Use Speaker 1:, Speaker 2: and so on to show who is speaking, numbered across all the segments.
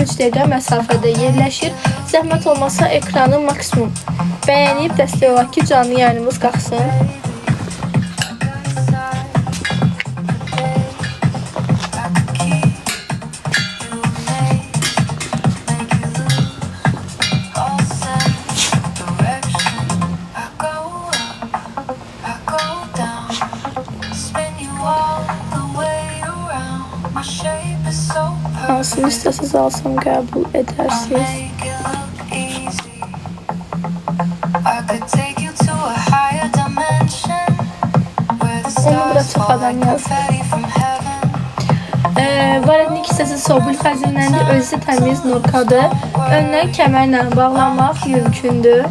Speaker 1: 3 dəqiqə məsafədə yerləşir. Zəhmət olmasa ekranı maksimum bəyənib dəstək olaq ki, canlı yayınımız qalxsın. Hansını istəsiniz alsam qəbul edərsiniz. Onu bura çox adam yazır. Varetnik hissəsi Sobul xəzinləndir. Özü təmiz nurkadır. Öndən kəmərlə bağlamaq mümkündür.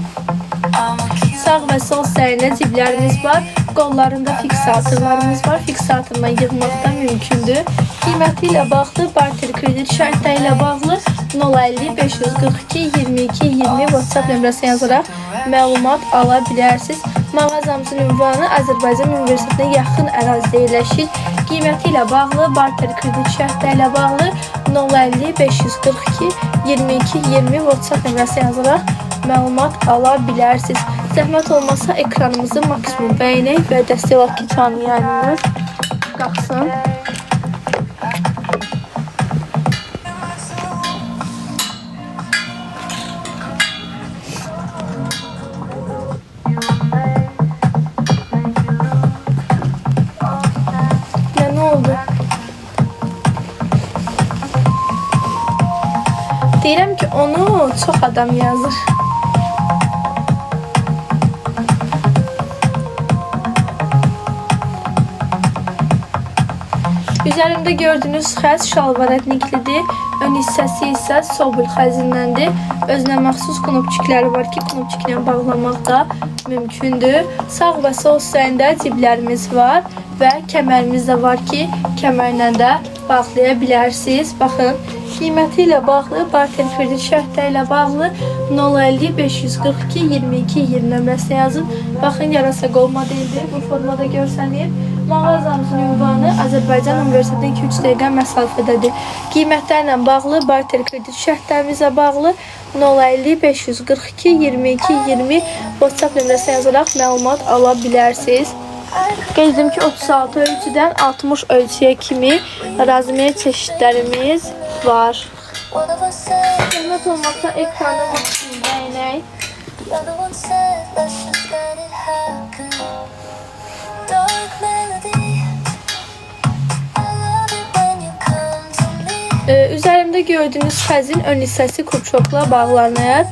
Speaker 1: Sağ və sol sərində ciblərimiz var. Qollarında fiksatorlarımız var. Fiksatorla yığmaq da mümkündür. Qiyməti ilə bağlı, barter kredit şərtləri ilə bağlı 050 542 22 20 WhatsApp nömrəsi yazaraq məlumat ala bilərsiniz. Mağazamızın ünvanı Azərbaycan Universitetinə yaxın ərazidə yerləşir. Qiyməti ilə bağlı, barter kredit şərtləri ilə bağlı 050 542 22 20 WhatsApp nömrəsi yazaraq məlumat ala bilərsiniz. Zəhmət olmasa ekranımızı maksimum bəyənək və dəstək olaq ki, canlı yayınımız qalxsın. Ne oldu? Deyirəm ki, onu çox adam yazır. Üzərində gördüyünüz xəz şalvar ətniklidir. Ön hissəsi isə Sobul xəzinləndir. Özünə məxsus knopçikləri var ki, knopçiklə bağlamaq da mümkündür. Sağ və sol hissəsində ciblərimiz var və kəmərimiz də var ki, kəmərlə də bağlaya bilərsiniz. Baxın, qiyməti ilə bağlı, barter kredit şərtləri ilə bağlı 050 542 22 20 nömrəsinə yazın. Baxın, yarasa qol modelidir. Bu formada görsənir. Mağazamızın ünvanı Azərbaycan Universitetinin 2-3 dəqiqə məsafədədir. Qiymətlərlə bağlı, barter kredit şərtlərimizlə bağlı 050 542 22 20 WhatsApp nömrəsinə yazaraq məlumat ala bilərsiniz. Qeyd edim ki, 36 ölçüdən 60 ölçüyə kimi razmer çeşidlərimiz var. Zəhmət olmaqsa ekranı maksimum bəyənək. Üzərimdə gördüyünüz xəzin ön hissəsi kurçokla bağlanır.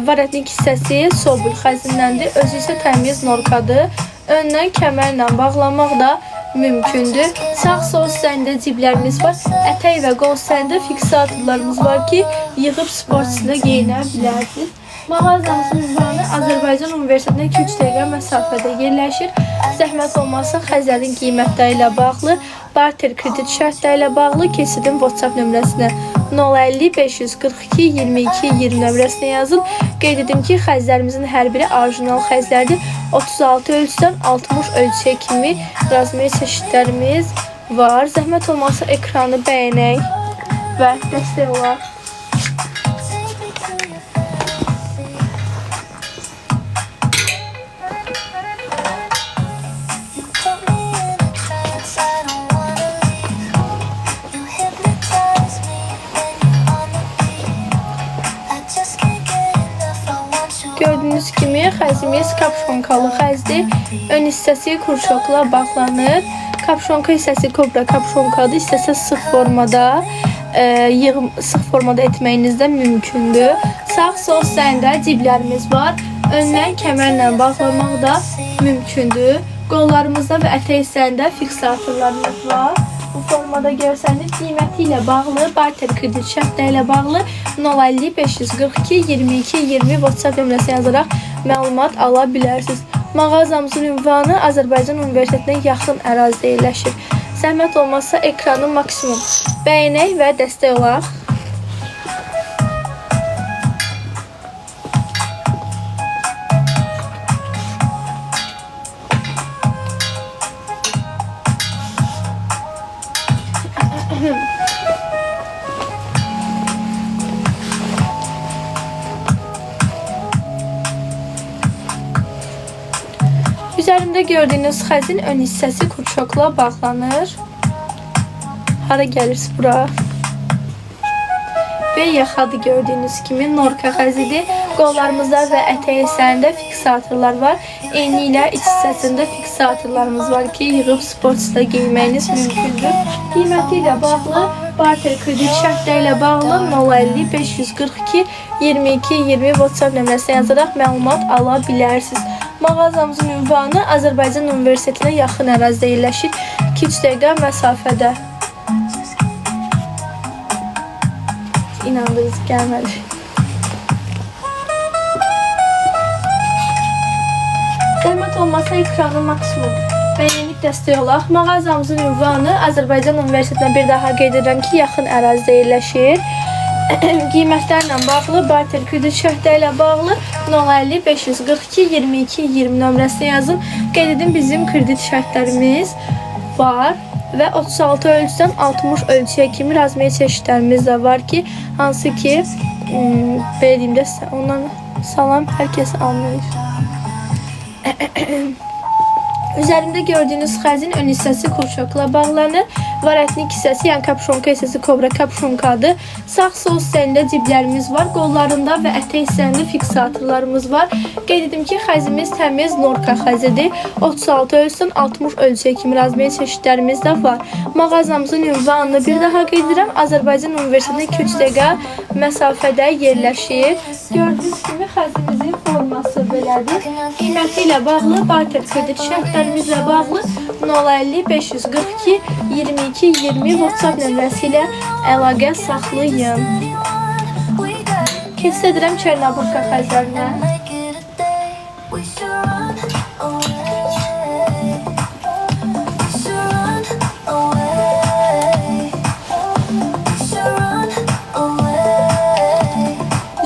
Speaker 1: Varetnik hissəsi Sobul xəzinləndir. Özü isə təmiz norkadır. Öndən kəmərlə bağlamaq da mümkündür. Sağ-sol hissəsində ciblərimiz var. Ətək və qol hissəsində fiksatorlarımız var ki, yığıb sport içində geyinə bilərsiniz. Mağazamızın ünvanı Azərbaycan Universitetinə 2-3 dəqiqə məsafədə yerləşir. Zəhmət olmazsa xəzərin qiymətləri ilə bağlı, barter kredit şərtləri ilə bağlı keçidin WhatsApp nömrəsinə 050 542 22 20 nömrəsinə yazın. Qeyd edim ki, xəzlərimizin hər biri orijinal xəzlərdir. 36 ölçüdən 60 ölçüyə kimi razmer çeşidlərimiz var. Zəhmət olmazsa ekranı bəyənək və dəstək olaq. Gördüyünüz kimi xəzimiz kapşonkalı xəzdir. Ön hissəsi kurçokla bağlanır. Kapşonka hissəsi kobra kapşonkadır. İstəsə sıx formada, sıx formada etməyiniz də mümkündür. Sağ-sol hissəsində ciblərimiz var. Öndən kəmərlə bağlamaq da mümkündür. Qollarımızda və ətək hissəsində fiksatorlarımız var. Bu formada görsəniz, qiyməti ilə bağlı, barter kredit şərtləri ilə bağlı 050 542 22 20 WhatsApp nömrəsi yazaraq məlumat ala bilərsiniz. Mağazamızın ünvanı Azərbaycan Universitetinə yaxın ərazidə yerləşir. Zəhmət olmazsa ekranı maksimum bəyənək və dəstək olaq. Üzərimdə gördüyünüz xəzin ön hissəsi kurçokla bağlanır. Hara gəlirsiniz bura? Və yaxadı gördüyünüz kimi norka xəzidir. Qollarımızda və ətək hissəsində fiksatorlar var. Eyni ilə iç hissəsində fiksatorlarımız var ki, yığıb sportçuda giyməyiniz mümkündür. Qiyməti ilə bağlı, barter kredit şərtləri ilə bağlı 050 542 22 20 WhatsApp nömrəsinə yazaraq məlumat ala bilərsiniz. Mağazamızın ünvanı Azərbaycan Universitetinə yaxın ərazidə yerləşir. 2-3 dəqiqə məsafədə. İnandırıcı gəlmədi. Zəhmət olmasa ekranı maksimum bəyənib dəstək olaq. Mağazamızın ünvanı Azərbaycan Universitetinə bir daha qeyd edirəm ki, yaxın ərazidə yerləşir. Qiymətlərlə bağlı, barter kredit şərtləri ilə bağlı 050 542 22 20 nömrəsinə yazın. Qeyd edin, bizim kredit şərtlərimiz var və 36 ölçüdən 60 ölçüyə kimi razmiyyə çeşidlərimiz də var ki, hansı ki belə deyim də ondan salam hər kəs anlayır. Üzərində gördüyünüz xəzin ön hissəsi kurçokla bağlanır. Varətnik hissəsi, yəni kapşonka hissəsi kobra kapşonkadır. Sağ-sol hissəsində ciblərimiz var. Qollarında və ətək hissəsində fiksatorlarımız var. Qeyd edim ki, xəzimiz təmiz norka xəzidir. 36 ölçüdən 60 ölçüyə kimi razmiyyə çeşidlərimiz də var. Mağazamızın ünvanını bir daha qeyd edirəm. Azərbaycan Universitetində 2-3 dəqiqə məsafədə yerləşir. Gördüyünüz kimi xəzimizin forması belədir. Qiyməti ilə bağlı, barter kredit şərtlərimizlə bağlı 050 542 22 20 WhatsApp nömrəsi ilə əlaqə saxlayın. Keçid edirəm Çernoburka xəzlərinə.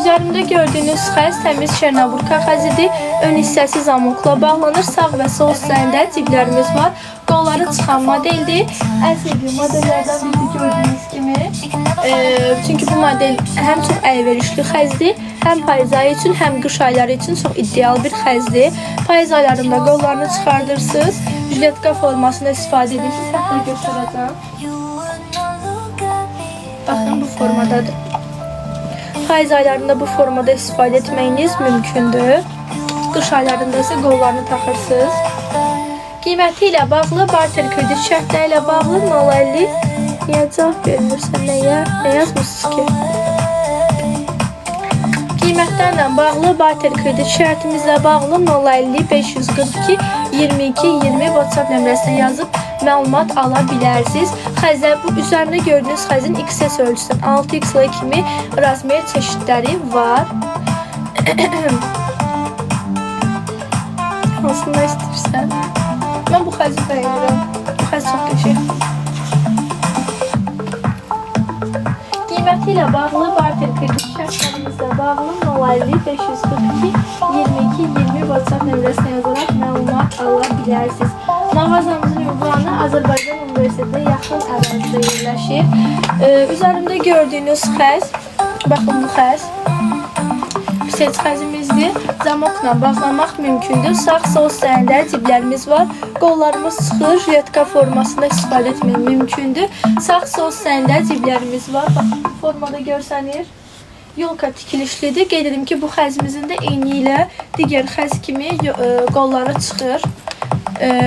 Speaker 1: Üzərində gördüyünüz xəz təmiz Çernoburka xəzidir. Ön hissəsi zamokla bağlanır. Sağ və sol hissəsində ciblərimiz var. Qolları çıxan modeldir. Ən sevdiyim modellərdən biri gördüyünüz kimi. Çünki bu model həm çox əlverişli xəzdir, həm payız ayı üçün, həm qış ayları üçün çox ideal bir xəzdir. Payız aylarında qollarını çıxardırsınız. Jiletka formasında istifadə edirsiniz. Hətta göstərəcəm. Baxın, bu formadadır. Payız aylarında bu formada istifadə etməyiniz mümkündür. Qış aylarında isə qollarını taxırsınız. Qiyməti ilə bağlı, barter kredit şərtləri ilə bağlı 050. Niyə cavab vermirsən? Nəyə? Nə yazmışsınız ki? Qiymətlərlə bağlı, barter kredit şərtimizlə bağlı 050 542 22 20 WhatsApp nömrəsinə yazıb məlumat ala bilərsiniz. Xəzər, bu üzərində gördüyünüz xəzin XS ölçüsündən 6XL kimi razmiyyə çeşidləri var. Hansında istəyirsən? Mən bu xəzi bəyənirəm. Bu xəz çox qəşəng. Qiyməti ilə bağlı, barter kredit şərtlərimizlə bağlı 050 542 22 20 WhatsApp nömrəsinə yazaraq məlumat ala bilərsiniz. Mağazamızın ünvanı Azərbaycan Universitetinə yaxın ərazidə yerləşir. Üzərində gördüyünüz xəz, baxın bu xəz, seç xəzimizdir. Zamokla bağlamaq mümkündür. Sağ-sol hissəsində ciblərimiz var. Qollarımız çıxır, jiletka formasında istifadə etmək mümkündür. Sağ-sol hissəsində ciblərimiz var. Baxın, formada görsənir. Yolka tikilişlidir. Qeyd edim ki, bu xəzimizin də eyni ilə digər xəz kimi qolları çıxır.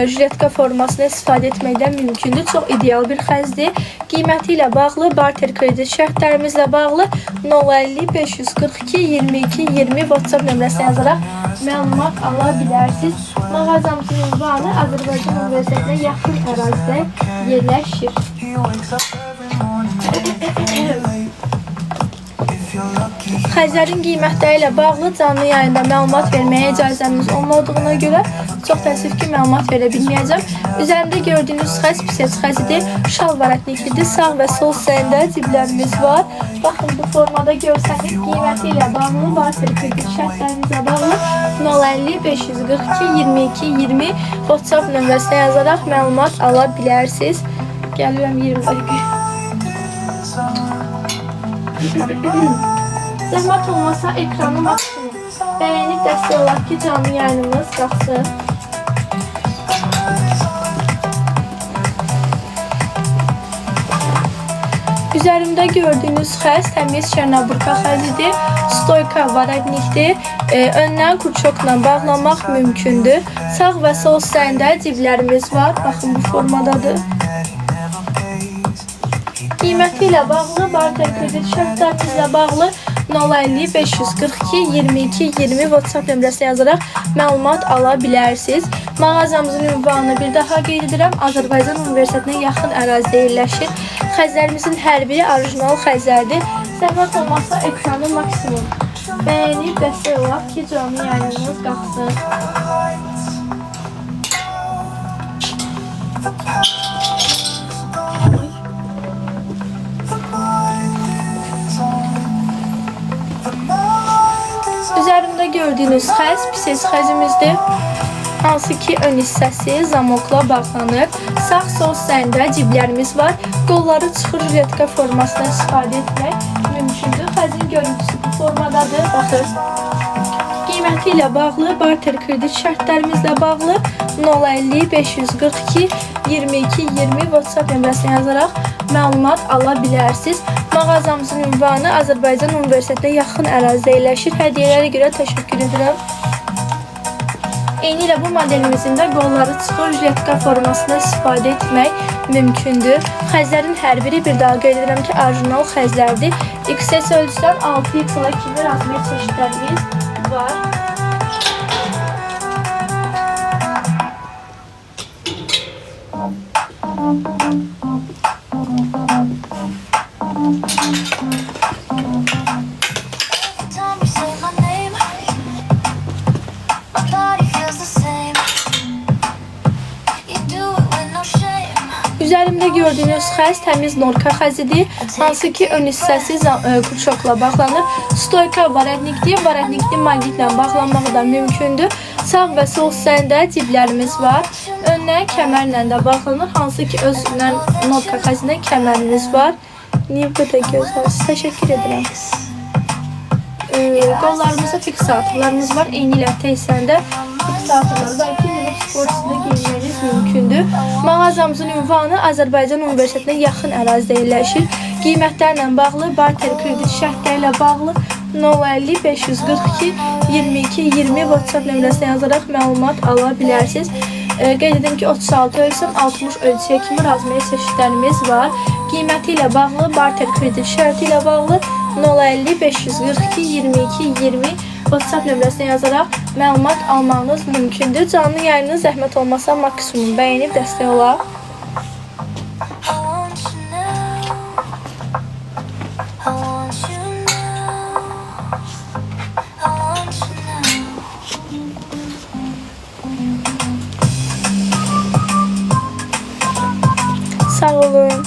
Speaker 1: Jiletka formasını istifadə etməkdən mümkündür. Çox ideal bir xəzdir. Qiyməti ilə bağlı, barter kredit şərtlərimizlə bağlı 050 542 22 20 WhatsApp nömrəsinə yazaraq məlumat ala bilərsiniz. Mağazamızın ünvanı Azərbaycan Universitetinə yaxın ərazidə yerləşir. Xəzərin qiymətləri ilə bağlı canlı yayında məlumat verməyə icazəmiz olmadığına görə çox təəssüf ki, məlumat verə bilməyəcəm. Üzərində gördüyünüz xəz pis xəzidir. Şalvar ətniklidir. Sağ və sol hissəsində ciblərimiz var. Baxın, bu formada görsənir. Qiyməti ilə bağlı, barter kredit şərtlərimizlə bağlı 050 542 22 20 WhatsApp nömrəsinə yazaraq məlumat ala bilərsiniz. Gəlirəm 20 dəqiqə. Zəhmət olmasa ekranı maksimum bəyənib dəstək olaq ki, canlı yayınımız qalsın. Üzərimdə gördüyünüz xəz təmiz Çernoburka xəzidir. Stoyka varadnikdir. Öndən kurçokla bağlamaq mümkündür. Sağ və sol hissəsində ciblərimiz var. Baxın bu formadadır. Qiyməti ilə bağlı, barter kredit şərtlərimizlə bağlı 050 542 22 20 WhatsApp nömrəsinə yazaraq məlumat ala bilərsiniz. Mağazamızın ünvanını bir daha qeyd edirəm. Azərbaycan Universitetinə yaxın ərazidə yerləşir. Xəzlərimizin hər biri orijinal xəzlərdir. Zəhmət olmazsa ekranı maksimum bəyənib dəstək olaq ki, canlı yayınımız qalxsın. Üzərimdə gördüyünüz xəz pises xəzimizdir. Hansı ki ön hissəsi zamokla bağlanır. Sağ-sol hissəsində ciblərimiz var. Qolları çıxır jiletka formasında istifadə etmək mümkündür. Xəzin görüntüsü bu formadadır. Baxın. Qiyməti ilə bağlı, barter kredit şərtlərimizlə bağlı 050 542 22 20 WhatsApp nömrəsinə yazaraq məlumat ala bilərsiniz. Mağazamızın ünvanı Azərbaycan Universitetinə yaxın ərazidə yerləşir. Hədiyyələrə görə təşəkkür edirəm. Eyni ilə bu modelimizin də qolları çıxır jiletka formasında istifadə etmək mümkündür. Xəzlərin hər biri bir daha qeyd edirəm ki, orijinal xəzlərdir. XS ölçüdən 6x-la kimi razmer çeşidlərimiz var. Üzərimdə gördüyünüz xəz təmiz norka xəzidir. Hansı ki ön hissəsi kurçokla bağlanır. Stoyka varadnikdir. Varadnikli maqnitlə bağlanmaq da mümkündür. Sağ və sol hissəsində ciblərimiz var. Öndən kəmərlə də bağlanır. Hansı ki özündən norka xəzindən kəmərimiz var. Niyə bu da gözəl? Təşəkkür edirəm. Qollarımızda fiksatorlarımız var. Eyni ilə hissəsində fiksatorlar var ki, sportsunda giyinmeniz mümkündür. Mağazamızın ünvanı Azərbaycan Universitetinə yaxın ərazidə yerləşir. Qiymətlərlə bağlı, barter kredit şərtləri ilə bağlı 050 542 22 20 WhatsApp nömrəsinə yazaraq məlumat ala bilərsiniz. Qeyd edim ki, 36 ölçüdən 60 ölçüyə kimi razmer çeşidlərimiz var. Qiyməti ilə bağlı, barter kredit şərti ilə bağlı 050 542 22 20 WhatsApp nömrəsinə yazaraq məlumat almanız mümkündür. Canlı yayını zəhmət olmasa maksimum bəyənib dəstək olaq. Sağ olun.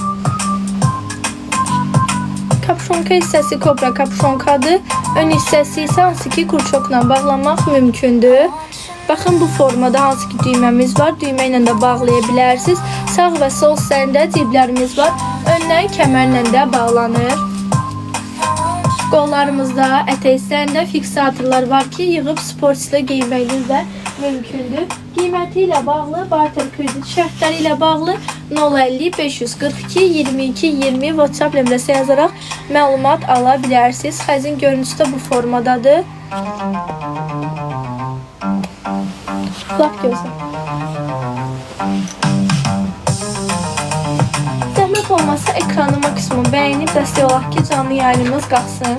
Speaker 1: Kapşonka hissəsi kobra kapşonkadır. Ön hissəsi isə hansı ki kurçokla bağlamaq mümkündür. Baxın bu formada hansı ki düyməmiz var. Düymə ilə də bağlaya bilərsiniz. Sağ və sol hissəsində ciblərimiz var. Öndən kəmərlə də bağlanır. Qollarımızda, ətək hissəsində fiksatorlar var ki, yığıb sportçıda geyinməyiniz də mümkündür. Qiyməti ilə bağlı, barter kredit şərtləri ilə bağlı 050 542 22 20 WhatsApp nömrəsinə yazaraq məlumat ala bilərsiniz. Xəzin görüntüsü də bu formadadır. Lap gözəl. Zəhmət olmasa ekranı maksimum bəyənib dəstək olaq ki, canlı yayınımız qalxsın.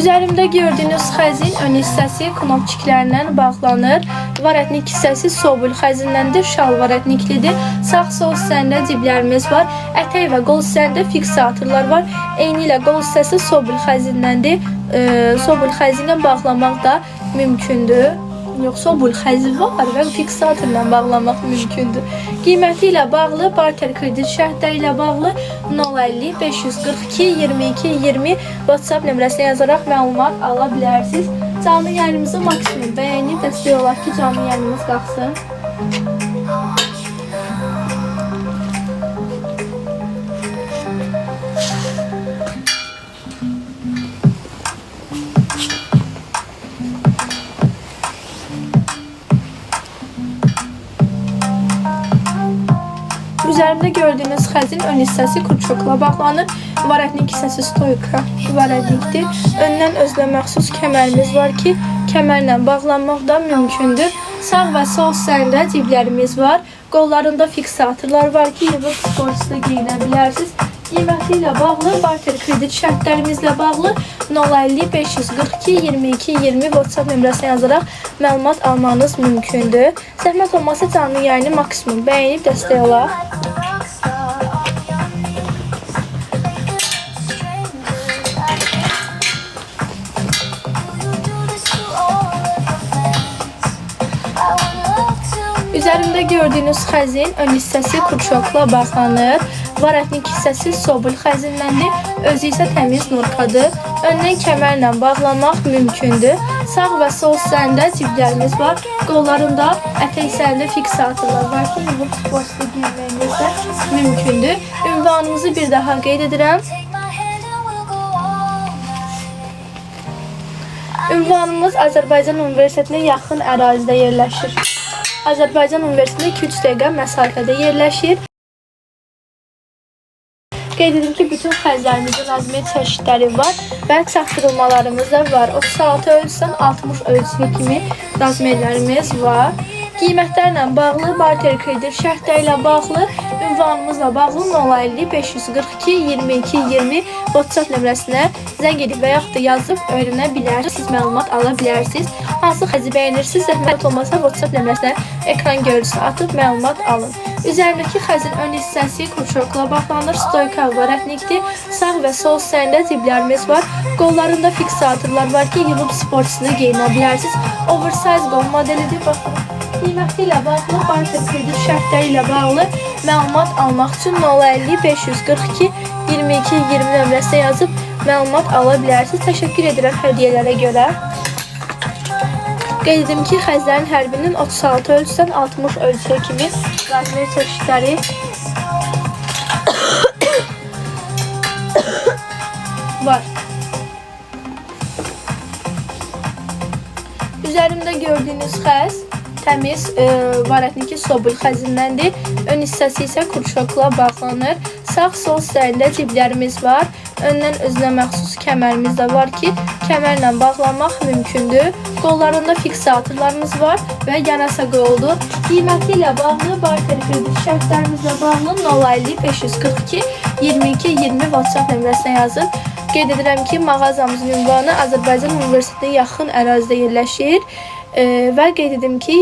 Speaker 1: Üzərimdə gördüyünüz xəzin ön hissəsi knopçiklərlə bağlanır. Varatnik hissəsi sobul xəzinləndir, şalvar etniklidir. Sağ-sol hissəsində ciblərimiz var. Ətək və qol hissəsində fiksatorlar var. Eyni ilə qol hissəsi sobul xəzinləndir. Sobul xəzinlə bağlamaq da mümkündür. Yox, sobul xəzi var və fiksatorla bağlamaq mümkündür. Qiyməti ilə bağlı, barter kredit şərtləri ilə bağlı 050 542 22 20 WhatsApp nömrəsinə yazaraq məlumat ala bilərsiniz. Canlı yayınımızı maksimum bəyənib dəstək olaq ki, canlı yayınımız qalxsın. Üzərimdə gördüyünüz xəzin ön hissəsi kurçokla bağlanır. Varətnik hissəsi stoyka varətnikdir. Öndən özünə məxsus kəmərimiz var ki, kəmərlə bağlanmaq da mümkündür. Sağ və sol hissəsində ciblərimiz var. Qollarında fiksatorlar var ki, yığıb sportsda geyinə bilərsiniz. Qiyməti ilə bağlı, barter kredit şərtlərimizlə bağlı 050 542 22 20 WhatsApp nömrəsinə yazaraq məlumat almanız mümkündür. Zəhmət olmasa canlı yayını maksimum bəyənib dəstək olaq. Üzərimdə gördüyünüz xəzin ön hissəsi kurçokla bağlanır. Varətnik hissəsi sobul xəzinləndir. Özü isə təmiz nurkadır. Öndən kəmərlə bağlamaq mümkündür. Sağ və sol hissəsində ciblərimiz var. Qollarında ətək hissəsində fiksatorlar var ki, yığıb sportda giyinməyiniz də mümkündür. Ünvanımızı bir daha qeyd edirəm. Ünvanımız Azərbaycan Universitetinə yaxın ərazidə yerləşir. Azərbaycan Universitetində 2-3 dəqiqə məsafədə yerləşir. Qeyd edim ki, bütün xəzlərimizin razmet çeşidləri var və çatdırılmalarımız da var. 36 ölçüdən 60 ölçüyə kimi razmetlərimiz var. Qiymətlərlə bağlı, barter kredit şərtləri ilə bağlı, ünvanımızla bağlı 050 542 22 20 WhatsApp nömrəsinə zəng edib və yaxud da yazıb öyrənə bilərsiniz. Siz məlumat ala bilərsiniz. Hansı xəzi bəyənirsiniz, zəhmət olmasa WhatsApp nömrəsinə ekran görüntüsünü atıb məlumat alın. Üzərindəki xəzin ön hissəsi kurçokla bağlanır, stoyka varətnikdir. Sağ və sol hissəsində ciblərimiz var. Qollarında fiksatorlar var ki, yığıb sportsunu geyinə bilərsiniz. Oversize qol modelidir. Baxın. Qiyməti ilə bağlı, barter kredit şərtləri ilə bağlı məlumat almaq üçün 050 542 22 20 nömrəsinə yazıb məlumat ala bilərsiniz. Təşəkkür edirəm hədiyyələrə görə. Qeyd edim ki, xəzlərin hər birinin 36 ölçüdən 60 ölçüyə kimi razmet çeşidləri var. Üzərimdə gördüyünüz xəz təmiz varətniki sobul xəzindəndir. Ön hissəsi isə kurçokla bağlanır. Sağ-sol hissəsində ciblərimiz var. Öndən özünə məxsus kəmərimiz də var ki, kəmərlə bağlanmaq mümkündür. Qollarında fiksatorlarımız var və yarasa qoldur. Qiyməti ilə bağlı, barter kredit şərtlərimizlə bağlı 050 542 22 20 WhatsApp nömrəsinə yazın. Qeyd edirəm ki, mağazamızın ünvanı Azərbaycan Universitetinə yaxın ərazidə yerləşir. Və qeyd edim ki,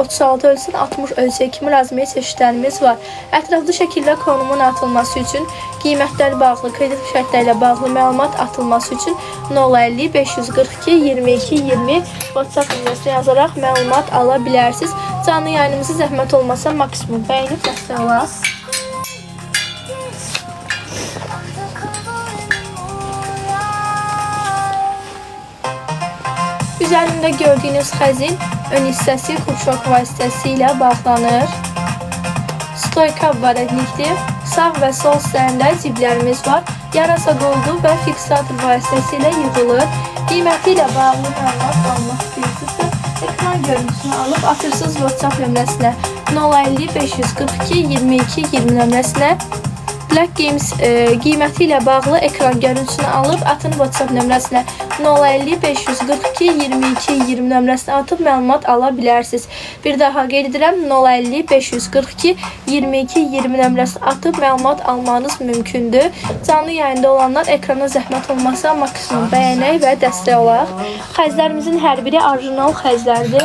Speaker 1: 36 ölçüdən 60 ölçüyə kimi razmet çeşidlərimiz var. Ətraflı şəkildə konumun atılması üçün, qiymətlər bağlı, kredit şərtləri ilə bağlı məlumat atılması üçün 050 542 22 20 WhatsApp nömrəsinə yazaraq məlumat ala bilərsiniz. Canlı yayınımızı zəhmət olmasa maksimum bəyənib dəstək olaq. Üzərində gördüyünüz xəzin ön hissəsi kurçok vasitəsilə bağlanır. Stoyka varətnikdir. Sağ və sol hissəsində ciblərimiz var. Yarasa qoldu və fiksator vasitəsilə yığılır. Qiyməti ilə bağlı məlumat almaq istəyirsinizsə, ekran görüntüsünü alıb atırsınız WhatsApp nömrəsinə 050 542 22 20 nömrəsinə. Black Games qiyməti ilə bağlı ekran görüntüsünü alıb atın WhatsApp nömrəsinə 050 542 22 20 nömrəsinə atıb məlumat ala bilərsiniz. Bir daha qeyd edirəm, 050 542 22 20 nömrəsinə atıb məlumat almanız mümkündür. Canlı yayında olanlar ekrana zəhmət olmasa maksimum bəyənək və dəstək olaq. Xəzlərimizin hər biri orijinal xəzlərdir.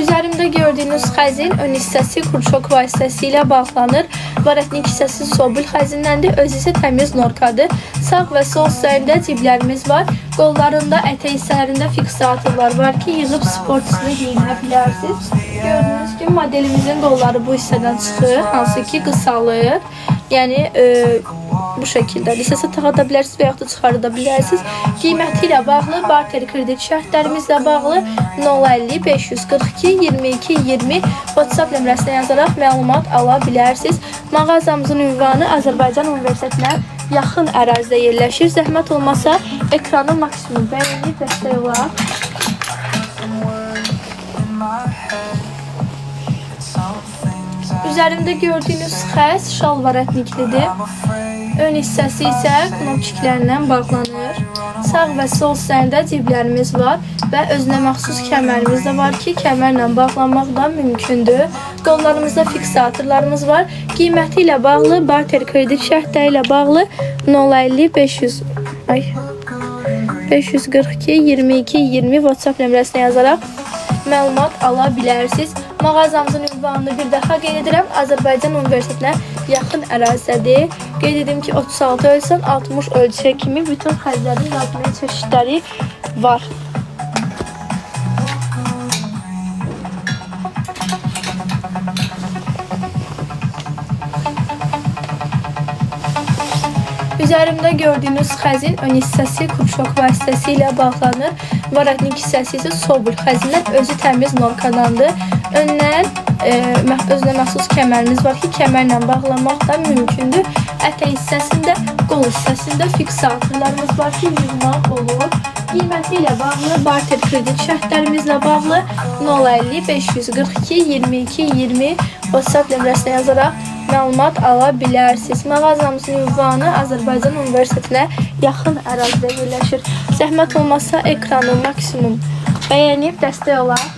Speaker 1: Üzərimdə gördüyünüz xəzin ön hissəsi kurçok vasitəsilə bağlanır. Varətnik hissəsi sobul xəzindəndir. Özü isə təmiz norkadır. Sağ və sol hissəsində ciblərimiz var. Qollarında ətək hissələrində fiksatorlar var ki, yığıb sportçusunu geyinə bilərsiniz. Gördüyünüz kimi modelimizin qolları bu hissədən çıxır, hansı ki qısalır. Yəni bu şəkildə lisəsə taxa bilərsiniz və yaxud da çıxarda bilərsiniz. Qiyməti ilə bağlı, barter kredit şərtlərimizlə bağlı 050 542 22 20 WhatsApp nömrəsinə yazaraq məlumat ala bilərsiniz. Mağazamızın ünvanı Azərbaycan Universitetinə yaxın ərazidə yerləşir. Zəhmət olmasa ekranı maksimum bəyənib dəstək olaraq. Üzərində gördüyünüz xəz şalvar ətniklidir. Ön hissəsi isə knopçiklərlə bağlanır. Sağ və sol hissəndə ciblərimiz var və özünə məxsus kəmərimiz də var ki, kəmərlə bağlanmaq da mümkündür. Qollarımızda fiksatorlarımız var. Qiyməti ilə bağlı, barter kredit şərtləri ilə bağlı 050 542 22 20 WhatsApp nömrəsinə yazaraq məlumat ala bilərsiniz. Mağazamızın ünvanını bir daha qeyd edirəm. Azərbaycan Universitetinə yaxın ərazidədir. Qeyd edim ki, 36 ölçən 60 ölçüyə kimi bütün xəzlərin yazma çeşidləri var. Üzərimdə gördüyünüz xəzin ön hissəsi kurşok vasitəsilə bağlanır. Varətnik hissəsi isə sobul xəzindən özü təmiz norkadandır. Öndən özünə məxsus kəmərimiz var ki, kəmərlə bağlamaq da mümkündür. Ətək hissəsində, qol hissəsində fiksatorlarımız var ki, yığmaq olur. Qiyməti ilə bağlı, barter kredit şərtlərimizlə bağlı 050 542 22 20 WhatsApp nömrəsinə yazaraq məlumat ala bilərsiniz. Mağazamızın ünvanı Azərbaycan Universitetinə yaxın ərazidə yerləşir. Zəhmət olmazsa ekranı maksimum bəyənib dəstək olar.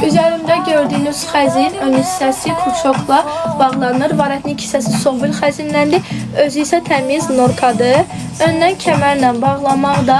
Speaker 1: Üzərimdə gördüyünüz xəzin ön hissəsi kurşokla bağlanır. Varətnik hissəsi sobul xəzinləndir. Özü isə təmiz norkadır. Öndən kəmərlə bağlamaq da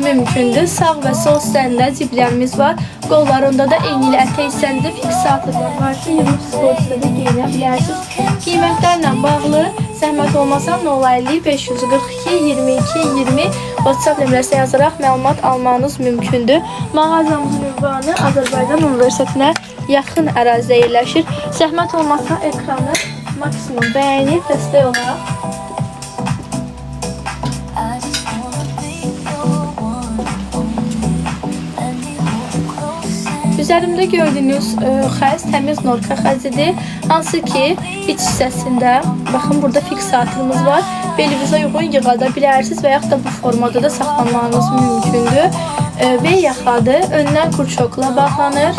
Speaker 1: mümkündür. Sağ və sol hissəndə ciblərimiz var. Qollarında da eyni ilə ətək hissəndə fiksatorlar var ki, yığıb sport hissədə geyinə bilərsiniz. Qiymətlərlə bağlı zəhmət olmasa 050 542 22 20 WhatsApp nömrəsinə yazaraq məlumat almanız mümkündür. Mağazamızın ünvanı Azərbaycan Universitetinə yaxın ərazidə yerləşir. Zəhmət olmasa ekranı maksimum bəyənib dəstək olaraq. Üzərimdə gördüyünüz xəz təmiz norka xəzidir. Hansı ki, iç hissəsində, baxın, burada fiksatorumuz var. Belinizə uyğun yığada bilərsiniz və yaxud da bu formada da saxlamanız mümkündür. Və yaxadır, öndən kurşokla bağlanır.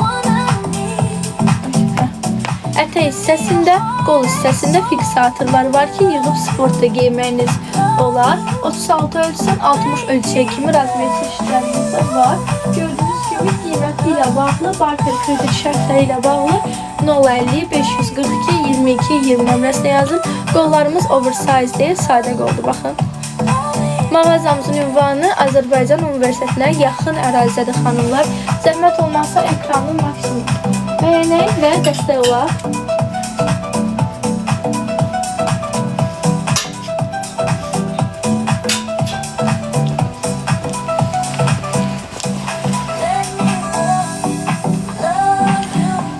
Speaker 1: Ətək hissəsində, qol hissəsində fiksatorlar var ki, yığıb sportda geyməyiniz olar. 36 ölçüsən 60 ölçüyə kimi razmet çeşidlərimiz də var. Gördüyünüz kimi qiyməti ilə bağlı, barter kredit şərtləri ilə bağlı 050 542 22 20 nömrəsinə yazın. Qollarımız oversize deyil, sadə qoldur, baxın. Mağazamızın ünvanı Azərbaycan Universitetinə yaxın ərazidədir xanımlar. Zəhmət olmazsa ekranı maksimum bəyənək və dəstək olar.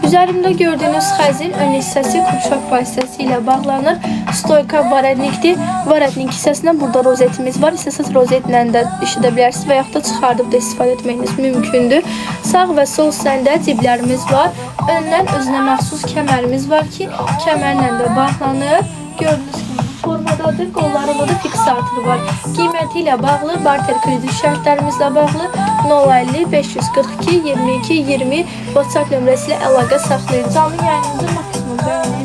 Speaker 1: Üzərimdə gördüyünüz xəzin ön hissəsi kurşok vasitəsi ilə bağlanır. Stoyka varətnikdir. Varətnik hissəsində burada rozetimiz var. İstəsəz rozetlə də işlədə bilərsiniz və yaxud da çıxardıb da istifadə etməyiniz mümkündür. Sağ və sol hissəndə ciblərimiz var. Öndən özünə məxsus kəmərimiz var ki, kəmərlə də bağlanır. Gördüyünüz kimi formadadır. Qollarında da fiksator var. Qiyməti ilə bağlı, barter kredit şərtlərimizlə bağlı 050 542 22 20 WhatsApp nömrəsi ilə əlaqə saxlayın. Canlı yayınımızı maksimum bəyənin.